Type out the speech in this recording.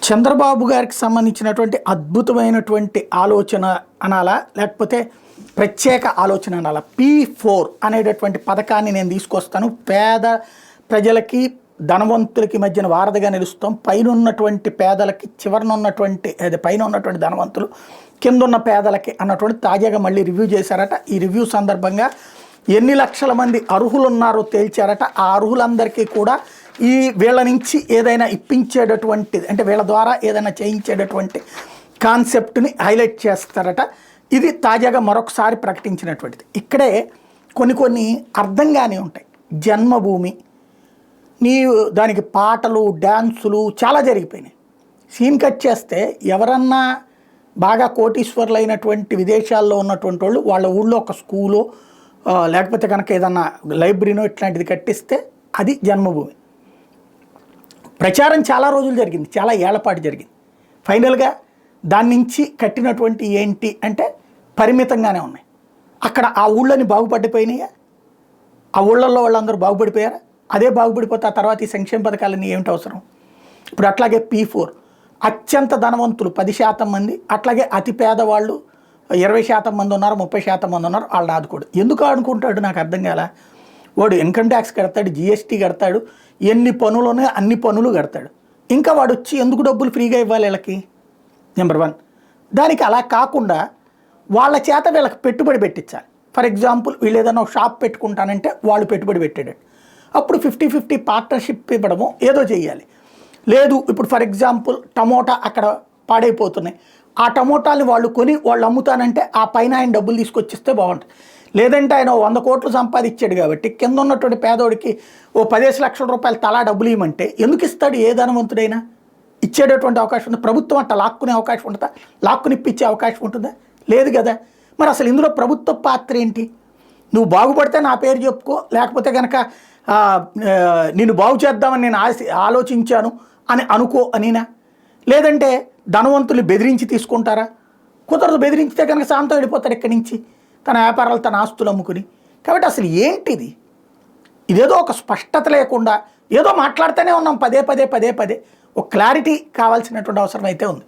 చంద్రబాబు గారికి సంబంధించినటువంటి అద్భుతమైనటువంటి ఆలోచన అనాలా, లేకపోతే ప్రత్యేక ఆలోచన అనాలా? P4 అనేటటువంటి పథకాన్ని నేను తీసుకొస్తాను. పేద ప్రజలకి ధనవంతులకి మధ్యన వారధిగా నిలుస్తాం. పైన ఉన్నటువంటి పేదలకి, చివరన ఉన్నటువంటి పైన ఉన్నటువంటి ధనవంతులు, కింద ఉన్న పేదలకి అన్నటువంటి తాజాగా మళ్ళీ రివ్యూ చేశారట. ఈ రివ్యూ సందర్భంగా ఎన్ని లక్షల మంది అర్హులు ఉన్నారో తేల్చారట. ఆ అర్హులందరికీ కూడా వీళ్ళ నుంచి ఏదైనా ఇప్పించేటటువంటి, అంటే వీళ్ళ ద్వారా ఏదైనా చేయించేటటువంటి కాన్సెప్ట్ని హైలైట్ చేస్తారట. ఇది తాజాగా మరొకసారి ప్రకటించినటువంటిది. ఇక్కడే కొన్ని అర్థంగానే ఉంటాయి. జన్మభూమి, దానికి పాటలు, డ్యాన్సులు చాలా జరిగిపోయినాయి. సీన్ కట్ చేస్తే ఎవరన్నా బాగా కోటీశ్వర్లు అయినటువంటి విదేశాల్లో ఉన్నటువంటి వాళ్ళు వాళ్ళ ఊళ్ళో ఒక స్కూలు, లేకపోతే కనుక ఏదన్నా లైబ్రరీనో ఇట్లాంటిది కట్టిస్తే అది జన్మభూమి. ప్రచారం చాలా రోజులు జరిగింది, చాలా ఏళ్లపాటు జరిగింది. ఫైనల్గా దాని నుంచి కట్టినటువంటి ఏంటి అంటే పరిమితంగానే ఉన్నాయి. అక్కడ ఆ ఊళ్ళని బాగుపడిపోయినాయా? ఆ ఊళ్ళల్లో వాళ్ళందరూ బాగుపడిపోయారా? అదే బాగుపడిపోతే ఆ తర్వాత ఈ సంక్షేమ పథకాలన్నీ ఏమిటి అవసరం? ఇప్పుడు అట్లాగే P4 అత్యంత ధనవంతులు 10% మంది, అట్లాగే అతి పేదవాళ్ళు 20% మంది ఉన్నారు, 30% మంది ఉన్నారు. వాళ్ళని ఆదుకోడు. ఎందుకు ఆడుకుంటాడు నాకు అర్థం కాల. వాడు ఇన్కమ్ ట్యాక్స్ కడతాడు, GST కడతాడు, ఎన్ని పనులు ఉన్నాయో అన్ని పనులు కడతాడు. ఇంకా వాడు వచ్చి ఎందుకు డబ్బులు ఫ్రీగా ఇవ్వాలి వీళ్ళకి? నెంబర్ 1. దానికి అలా కాకుండా వాళ్ళ చేత వీళ్ళకి పెట్టుబడి పెట్టించాలి. ఫర్ ఎగ్జాంపుల్, వీళ్ళు ఏదైనా ఒక షాప్ పెట్టుకుంటానంటే వాళ్ళు పెట్టుబడి పెట్టాడు. అప్పుడు 50-50 పార్ట్నర్షిప్ ఇవ్వడము ఏదో చేయాలి. లేదు, ఇప్పుడు ఫర్ ఎగ్జాంపుల్ టమోటా అక్కడ పాడైపోతున్నాయి, ఆ టమోటాలు వాళ్ళు కొని వాళ్ళు అమ్ముతానంటే ఆ పైన ఆయన డబ్బులు తీసుకొచ్చిస్తే బాగుంటుంది. లేదంటే ఆయన 100 కోట్లు సంపాదించాడు కాబట్టి కింద ఉన్నటువంటి పేదోడికి ఓ 15 లక్షల రూపాయలు తలా డబ్బులు ఇవ్వమంటే ఎందుకు ఇస్తాడు? ఏ ధనవంతుడైనా ఇచ్చేటటువంటి అవకాశం ఉంది. ప్రభుత్వం అట్లా లాక్కునే అవకాశం ఉంటుందా? లాక్కుని ఇప్పించే అవకాశం ఉంటుందా? లేదు కదా. మరి అసలు ఇందులో ప్రభుత్వ పాత్ర ఏంటి? నువ్వు బాగుపడితే నా పేరు చెప్పుకో, లేకపోతే కనుక నిన్ను బాగు చేద్దామని నేను ఆలోచించాను అని అనుకో అనినా? లేదంటే ధనవంతులు బెదిరించి తీసుకుంటారా? కుదరదు. బెదిరించితే కనుక శాంతం వెళ్ళిపోతాడు ఇక్కడి నుంచి, తన వ్యాపారాలు, తన ఆస్తులు అమ్ముకుని. కాబట్టి అసలు ఏంటిది? ఇదేదో ఒక స్పష్టత లేకుండా ఏదో మాట్లాడుతూనే ఉన్నాం పదే పదే. ఒక క్లారిటీ కావాల్సినటువంటి అవసరం అయితే ఉంది.